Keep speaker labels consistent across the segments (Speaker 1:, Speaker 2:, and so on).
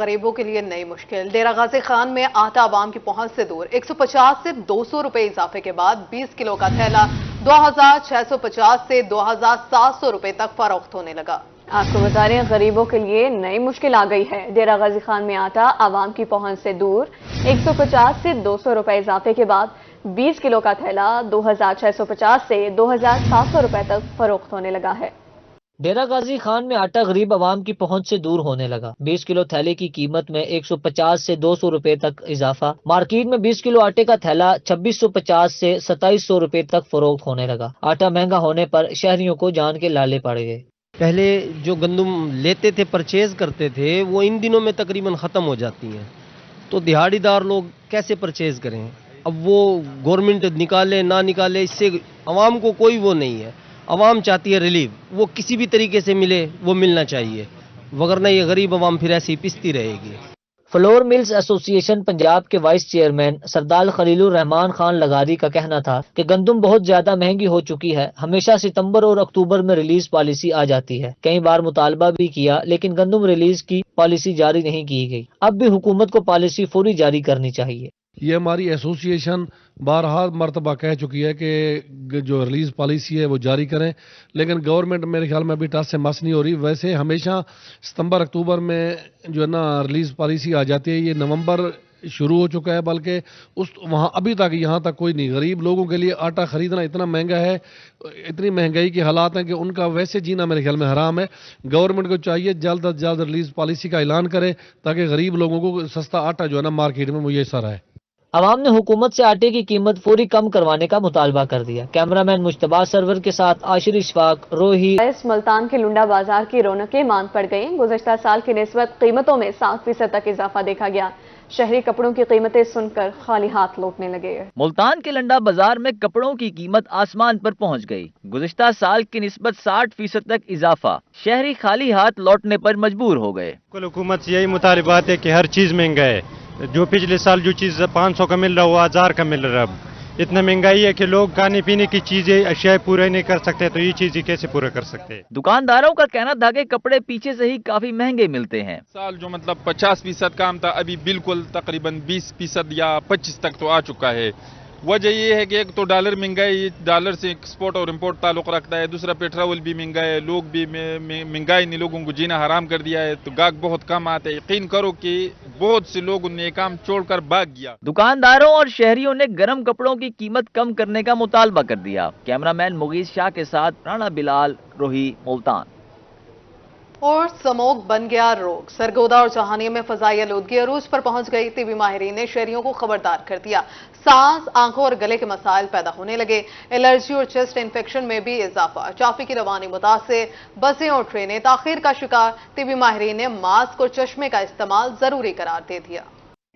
Speaker 1: غریبوں کے لیے نئی مشکل۔ ڈیرہ غازی خان میں آٹا عوام کی پہنچ سے دور۔ 150 سے 200 روپے اضافے کے بعد 20 کلو کا تھیلا 2650 سے 2700 روپے تک فروخت ہونے لگا۔
Speaker 2: آپ کو بتا رہے ہیں غریبوں کے لیے نئی مشکل آ گئی ہے۔ ڈیرہ غازی خان میں آٹا عوام کی پہنچ سے دور۔ 150 سے 200 روپے اضافے کے بعد 20 کلو کا تھیلا 2650 سے 2700 روپے تک فروخت ہونے لگا ہے۔
Speaker 3: ڈیرہ غازی خان میں آٹا غریب عوام کی پہنچ سے دور ہونے لگا۔ 20 کلو تھیلے کی قیمت میں 150 سے 200 روپے تک اضافہ۔ مارکیٹ میں 20 کلو آٹے کا تھیلا 2650 سے 2700 روپے تک فروخت ہونے لگا۔ آٹا مہنگا ہونے پر شہریوں کو جان کے لالے پڑ گئے۔
Speaker 4: پہلے جو گندم لیتے تھے، پرچیز کرتے تھے، وہ ان دنوں میں تقریباً ختم ہو جاتی ہیں، تو دیہڑی دار لوگ کیسے پرچیز کریں؟ اب وہ گورنمنٹ نکالے نہ نکالے، اس سے عوام کو کوئی وہ نہیں ہے۔ عوام چاہتی ہے ریلیف، وہ کسی بھی طریقے سے ملے، وہ ملنا چاہیے، وگرنہ یہ غریب عوام پھر ایسی پستی رہے گی۔
Speaker 3: فلور ملز ایسوسی ایشن پنجاب کے وائس چیئرمین سردار خلیل الرحمان خان لغاری کا کہنا تھا کہ گندم بہت زیادہ مہنگی ہو چکی ہے۔ ہمیشہ ستمبر اور اکتوبر میں ریلیز پالیسی آ جاتی ہے۔ کئی بار مطالبہ بھی کیا لیکن گندم ریلیز کی پالیسی جاری نہیں کی گئی۔ اب بھی حکومت کو پالیسی فوری جاری کرنی چاہیے۔
Speaker 5: یہ ہماری ایسوسی ایشن بارہا مرتبہ کہہ چکی ہے کہ جو ریلیز پالیسی ہے وہ جاری کریں، لیکن گورنمنٹ میرے خیال میں ابھی ٹاس سے مس نہیں ہو رہی۔ ویسے ہمیشہ ستمبر اکتوبر میں جو ہے نا ریلیز پالیسی آ جاتی ہے، یہ نومبر شروع ہو چکا ہے، بلکہ وہاں ابھی تک یہاں تک کوئی نہیں۔ غریب لوگوں کے لیے آٹا خریدنا اتنا مہنگا ہے، اتنی مہنگائی کے حالات ہیں کہ ان کا ویسے جینا میرے خیال میں حرام ہے۔ گورنمنٹ کو چاہیے جلد از جلد ریلیز پالیسی کا اعلان کرے تاکہ غریب لوگوں کو سستا آٹا جو ہے نا مارکیٹ میں میسر ہے۔
Speaker 3: عوام نے حکومت سے آٹے کی قیمت فوری کم کروانے کا مطالبہ کر دیا۔ کیمرامین مجتبیٰ سرور کے ساتھ عاشر اشفاق، روہی۔
Speaker 2: ملتان کے لنڈا بازار کی رونقیں ماند پڑ گئیں۔ گزشتہ سال کی نسبت قیمتوں میں 7% تک اضافہ دیکھا گیا۔ شہری کپڑوں کی قیمتیں سن کر خالی ہاتھ لوٹنے لگے۔
Speaker 6: ملتان کے لنڈا بازار میں کپڑوں کی قیمت آسمان پر پہنچ گئی۔ گزشتہ سال کی نسبت 60% تک اضافہ۔ شہری خالی ہاتھ لوٹنے پر مجبور ہو گئے۔
Speaker 7: حکومت سے یہی مطالبات ہے کہ ہر چیز مہنگا ہے۔ جو پچھلے سال جو چیز 500 کا مل رہا وہ 1000 کا مل رہا۔ اب اتنا مہنگائی ہے کہ لوگ کھانے پینے کی چیزیں اشیاء پورے نہیں کر سکتے، تو یہ چیزیں کیسے پورا کر سکتے ہیں؟
Speaker 6: دکانداروں کا کہنا تھا کہ کپڑے پیچھے سے ہی کافی مہنگے ملتے ہیں۔
Speaker 8: سال جو 50% کام تھا، ابھی بالکل تقریباً 20% یا 25 تک تو آ چکا ہے۔ وجہ یہ ہے کہ ایک تو ڈالر مہنگا ہے، ڈالر سے ایکسپورٹ اور امپورٹ تعلق رکھتا ہے۔ دوسرا پیٹرول بھی مہنگا ہے، لوگ بھی مہنگائی نے لوگوں کو جینا حرام کر دیا ہے، تو گاہک بہت کم آتے ہیں۔ یقین کرو کہ بہت سے لوگ نے کام چھوڑ کر بھاگ گیا۔
Speaker 6: دکانداروں اور شہریوں نے گرم کپڑوں کی قیمت کم کرنے کا مطالبہ کر دیا۔ کیمرامین مغیث شاہ کے ساتھ رانا بلال، روہی، ملتان۔
Speaker 1: اور سموگ بن گیا روگ۔ سرگودا اور جہانیہ میں فضائی آلودگی عروج پر پہنچ گئی۔ طبی ماہرین نے شہریوں کو خبردار کر دیا۔ سانس، آنکھوں اور گلے کے مسائل پیدا ہونے لگے۔ الرجی اور چیسٹ انفیکشن میں بھی اضافہ۔ ٹریفک کی روانی متاثر، بسیں اور ٹرینیں تاخیر کا شکار۔ طبی ماہرین نے ماسک اور چشمے کا استعمال ضروری قرار دے دیا۔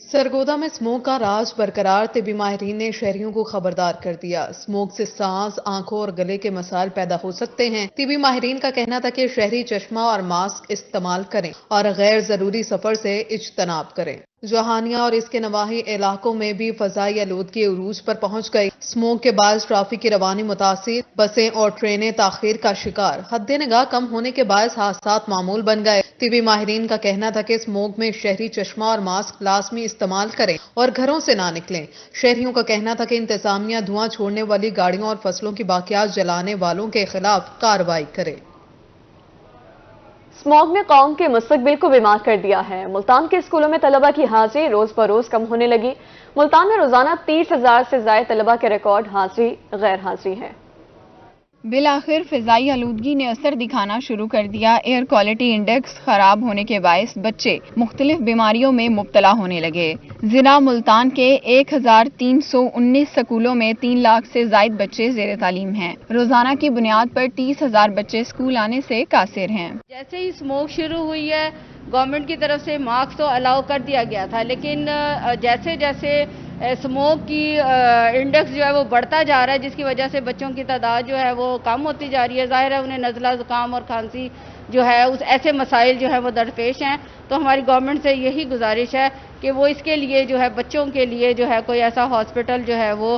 Speaker 1: سرگودا میں اسموگ کا راز برقرار۔ طبی ماہرین نے شہریوں کو خبردار کر دیا۔ اسموگ سے سانس، آنکھوں اور گلے کے مسائل پیدا ہو سکتے ہیں۔ طبی ماہرین کا کہنا تھا کہ شہری چشمہ اور ماسک استعمال کریں اور غیر ضروری سفر سے اجتناب کریں۔ جہانیہ اور اس کے نواحی علاقوں میں بھی فضائی آلودگی عروج پر پہنچ گئی۔ اسموگ کے باعث ٹریفک کی روانی متاثر، بسیں اور ٹرینیں تاخیر کا شکار۔ حد نگاہ کم ہونے کے باعث حادثات معمول بن گئے۔ طبی ماہرین کا کہنا تھا کہ اسموگ میں شہری چشمہ اور ماسک لازمی استعمال کریں اور گھروں سے نہ نکلیں۔ شہریوں کا کہنا تھا کہ انتظامیہ دھواں چھوڑنے والی گاڑیوں اور فصلوں کی باقیات جلانے والوں کے خلاف کارروائی کرے۔
Speaker 2: اسموگ نے قوم کے مستقبل کو بیمار کر دیا ہے۔ ملتان کے اسکولوں میں طلبہ کی حاضری روز بروز کم ہونے لگی۔ ملتان میں روزانہ 30,000 سے زائد طلبہ کے ریکارڈ حاضری غیر حاضری ہیں۔
Speaker 9: بالآخر فضائی آلودگی نے اثر دکھانا شروع کر دیا۔ ایئر کوالٹی انڈیکس خراب ہونے کے باعث بچے مختلف بیماریوں میں مبتلا ہونے لگے۔ ضلع ملتان کے 1319 سکولوں میں 3 لاکھ سے زائد بچے زیر تعلیم ہیں۔ روزانہ کی بنیاد پر 30,000 بچے اسکول آنے سے قاصر ہیں۔
Speaker 10: جیسے ہی اسموک شروع ہوئی ہے، گورنمنٹ کی طرف سے ماسک تو الاؤ کر دیا گیا تھا، لیکن جیسے جیسے اسموک کی انڈیکس جو ہے وہ بڑھتا جا رہا ہے، جس کی وجہ سے بچوں کی تعداد جو ہے وہ کم ہوتی جا رہی ہے۔ ظاہر ہے انہیں نزلہ زکام اور کھانسی جو ہے ایسے مسائل جو ہے وہ درپیش ہیں، تو ہماری گورنمنٹ سے یہی گزارش ہے کہ وہ اس کے لیے جو ہے بچوں کے لیے جو ہے کوئی ایسا ہاسپٹل جو ہے وہ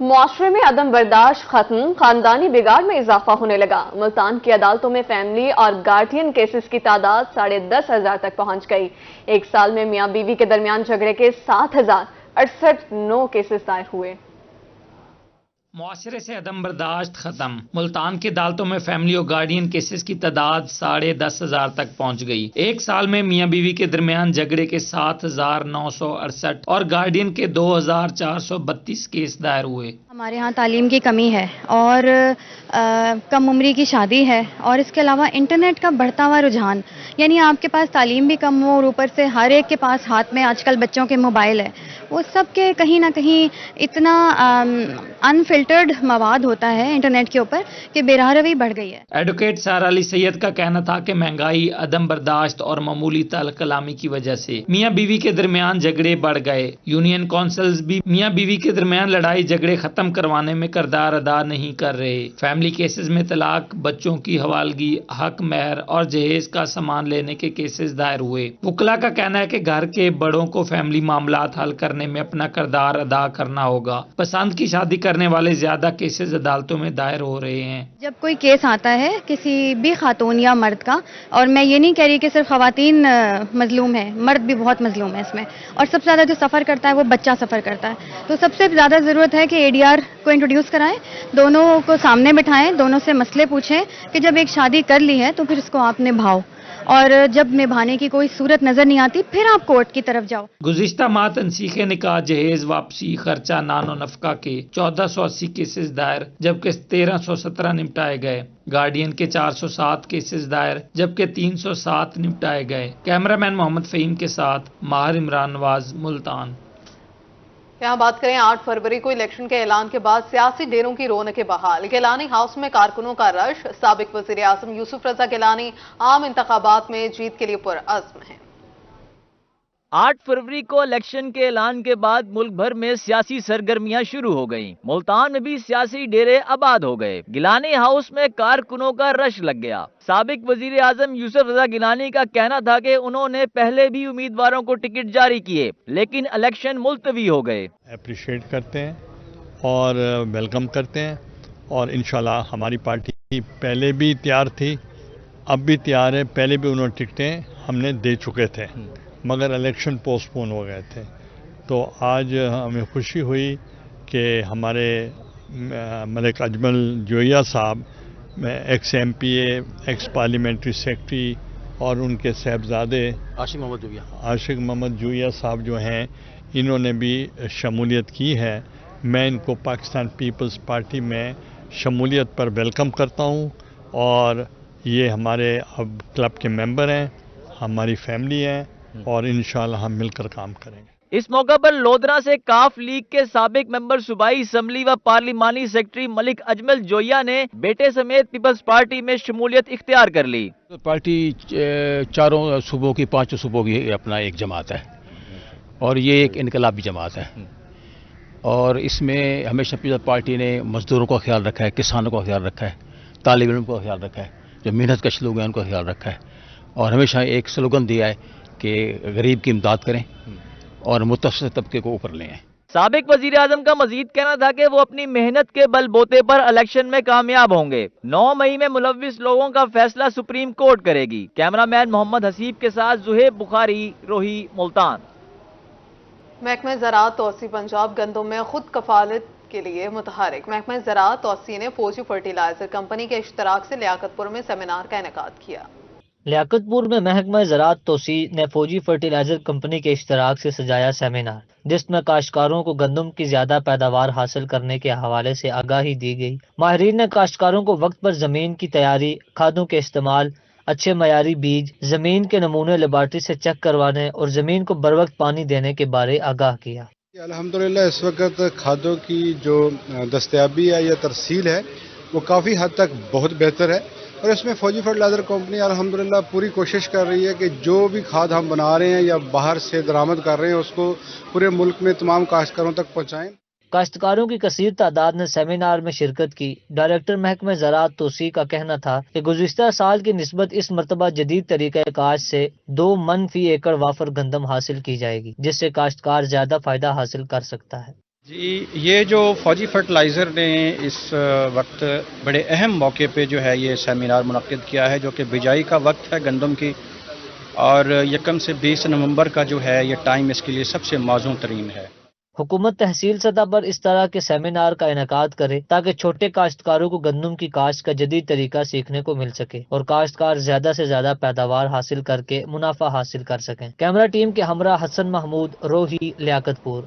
Speaker 2: معاشرے میں عدم برداشت ختم، خاندانی بگاڑ میں اضافہ ہونے لگا۔ ملتان کی عدالتوں میں فیملی اور گارڈین کیسز کی تعداد 10,500 تک پہنچ گئی۔ ایک سال میں میاں بیوی کے درمیان جھگڑے کے 7,068 نو کیسز دائر ہوئے۔
Speaker 11: معاشرے سے عدم برداشت ختم، ملتان کی عدالتوں میں فیملی اور گارڈین کیسز کی تعداد 10,500 تک پہنچ گئی۔ ایک سال میں میاں بیوی کے درمیان جھگڑے کے 7,968 اور گارڈین کے 2,432 کیس دائر ہوئے۔
Speaker 12: ہمارے ہاں تعلیم کی کمی ہے اور کم عمری کی شادی ہے، اور اس کے علاوہ انٹرنیٹ کا بڑھتا ہوا رجحان، یعنی آپ کے پاس تعلیم بھی کم ہو اور اوپر سے ہر ایک کے پاس ہاتھ میں آج کل بچوں کے موبائل ہے، وہ سب کے کہیں نہ کہیں اتنا انفلٹرڈ مواد ہوتا ہے انٹرنیٹ کے اوپر کہ بے راہ روی بڑھ گئی ہے۔
Speaker 11: ایڈوکیٹ سارہ علی سید کا کہنا تھا کہ مہنگائی، عدم برداشت اور معمولی تلخ کلامی کی وجہ سے میاں بیوی کے درمیان جھگڑے بڑھ گئے۔ یونین کونسلز بھی میاں بیوی کے درمیان لڑائی جھگڑے ختم کروانے میں کردار ادا نہیں کر رہے۔ فیملی کیسز میں طلاق، بچوں کی حوالگی، حق مہر اور جہیز کا سامان لینے کے کیسز دائر ہوئے۔ وکلا کا کہنا ہے کہ گھر کے بڑوں کو فیملی معاملات حل کرنے میں اپنا کردار ادا کرنا ہوگا۔ پسند کی شادی کرنے والے زیادہ کیسز عدالتوں میں دائر ہو رہے ہیں۔
Speaker 12: جب کوئی کیس آتا ہے کسی بھی خاتون یا مرد کا، اور میں یہ نہیں کہہ رہی کہ صرف خواتین مظلوم ہیں، مرد بھی بہت مظلوم ہے اس میں، اور سب سے زیادہ جو سفر کرتا ہے وہ بچہ سفر کرتا ہے، تو سب سے زیادہ ضرورت ہے کہ ADR کو انٹروڈیوس کرائیں، دونوں کو سامنے بٹھائیں، دونوں سے مسئلے پوچھیں کہ جب ایک شادی کر لی ہے تو پھر اس کو آپ نبھاؤ، اور جب نبھانے کی کوئی صورت نظر نہیں آتی پھر آپ کورٹ کی طرف جاؤ۔
Speaker 11: گزشتہ ماہ تنسیخ نکاح، جہیز واپسی، خرچہ، نان و نفقہ کے 1480 کیسز دائر جبکہ 1317 نمٹائے گئے۔ گارڈین کے 407 کیسز دائر جبکہ 307 نمٹائے گئے۔ کیمرہ مین محمد فہیم کے ساتھ ماہر عمران نواز، ملتان۔
Speaker 1: یہاں بات کریں 8 فروری کو الیکشن کے اعلان کے بعد سیاسی ڈیروں کی رونقیں بحال۔ گیلانی ہاؤس میں کارکنوں کا رش، سابق وزیر اعظم یوسف رضا گیلانی عام انتخابات میں جیت کے لیے پرعزم ہیں۔
Speaker 13: 8 فروری کو الیکشن کے اعلان کے بعد ملک بھر میں سیاسی سرگرمیاں شروع ہو گئیں۔ ملتان میں بھی سیاسی ڈیرے آباد ہو گئے۔ گیلانی ہاؤس میں کارکنوں کا رش لگ گیا۔ سابق وزیر اعظم یوسف رضا گیلانی کا کہنا تھا کہ انہوں نے پہلے بھی امیدواروں کو ٹکٹ جاری کیے لیکن الیکشن ملتوی ہو گئے۔
Speaker 14: اپریشیٹ کرتے ہیں اور ویلکم کرتے ہیں، اور انشاءاللہ ہماری پارٹی پہلے بھی تیار تھی، اب بھی تیار ہے۔ پہلے بھی انہوں نے ٹکٹیں ہم نے دے چکے تھے مگر الیکشن پوسٹ پون ہو گئے تھے، تو آج ہمیں خوشی ہوئی کہ ہمارے ملک اجمل جوئیہ صاحب، x MP x parliamentary secretary, اور ان کے صاحبزادے عاشق محمد جوئیہ صاحب جو ہیں، انہوں نے بھی شمولیت کی ہے۔ میں ان کو پاکستان پیپلز پارٹی میں شمولیت پر ویلکم کرتا ہوں، اور یہ ہمارے اب کلب کے ممبر ہیں، ہماری فیملی ہیں، اور انشاءاللہ ہم مل کر کام کریں گے۔
Speaker 13: اس موقع پر لودھرا سے کاف لیگ کے سابق ممبر صوبائی اسمبلی و پارلیمانی سیکرٹری ملک اجمل جوئیہ نے بیٹے سمیت پیپلز پارٹی میں شمولیت اختیار کر لی۔
Speaker 15: پارٹی چاروں صوبوں کی، 5 صوبوں کی اپنا ایک جماعت ہے، اور یہ ایک انقلابی جماعت ہے، اور اس میں ہمیشہ پیپلز پارٹی نے مزدوروں کا خیال رکھا ہے، کسانوں کا خیال رکھا ہے، طالب علم کا خیال رکھا ہے، جو محنت کش لوگ ہیں ان کا خیال رکھا ہے، اور ہمیشہ ایک سلوگن دیا ہے کہ غریب کی امداد کریں اور متوسط طبقے کو اوپر لے آئیں۔
Speaker 13: سابق وزیر اعظم کا مزید کہنا تھا کہ وہ اپنی محنت کے بل بوتے پر الیکشن میں کامیاب ہوں گے۔ 9 مئی میں ملوث لوگوں کا فیصلہ سپریم کورٹ کرے گی۔ کیمرہ مین محمد حسیب کے ساتھ زہیب بخاری، روہی، ملتان۔
Speaker 1: محکمہ زراعت توسیع پنجاب گندم میں خود کفالت کے لیے متحرک۔ محکمہ زراعت توسیع نے فوجی فرٹیلائزر کمپنی کے اشتراک سے لیاقت پور میں سیمینار کا انعقاد کیا۔
Speaker 3: لیاقت پور میں محکمہ زراعت توسیع نے فوجی فرٹیلائزر کمپنی کے اشتراک سے سجایا سیمینار، جس میں کاشتکاروں کو گندم کی زیادہ پیداوار حاصل کرنے کے حوالے سے آگاہی دی گئی۔ ماہرین نے کاشتکاروں کو وقت پر زمین کی تیاری، کھادوں کے استعمال، اچھے معیاری بیج، زمین کے نمونے لیبارٹری سے چیک کروانے اور زمین کو بروقت پانی دینے کے بارے آگاہ کیا۔
Speaker 16: الحمدللہ اس وقت کھادوں کی جو دستیابی ہے یا ترسیل ہے وہ کافی حد تک بہت بہتر ہے، اور اس میں فوجی فرٹیلائزر کمپنی الحمدللہ پوری کوشش کر رہی ہے کہ جو بھی کھاد ہم بنا رہے ہیں یا باہر سے درآمد کر رہے ہیں اس کو پورے ملک میں تمام کاشتکاروں تک پہنچائیں۔
Speaker 3: کاشتکاروں کی کثیر تعداد نے سیمینار میں شرکت کی۔ ڈائریکٹر محکمہ زراعت توسیع کا کہنا تھا کہ گزشتہ سال کی نسبت اس مرتبہ جدید طریقہ کاشت سے 2 من فی ایکڑ وافر گندم حاصل کی جائے گی، جس سے کاشتکار زیادہ فائدہ حاصل کر سکتا ہے۔
Speaker 4: جی یہ جو فوجی فرٹیلائزر نے اس وقت بڑے اہم موقع پہ جو ہے یہ سیمینار منعقد کیا ہے، جو کہ بجائی کا وقت ہے گندم کی، اور 1 سے 20 نومبر کا جو ہے یہ ٹائم اس کے لیے سب سے موزوں ترین ہے۔
Speaker 3: حکومت تحصیل سطح پر اس طرح کے سیمینار کا انعقاد کرے تاکہ چھوٹے کاشتکاروں کو گندم کی کاشت کا جدید طریقہ سیکھنے کو مل سکے اور کاشتکار زیادہ سے زیادہ پیداوار حاصل کر کے منافع حاصل کر سکیں۔ کیمرہ ٹیم کے ہمراہ حسن محمود، روہی، لیاقت پور۔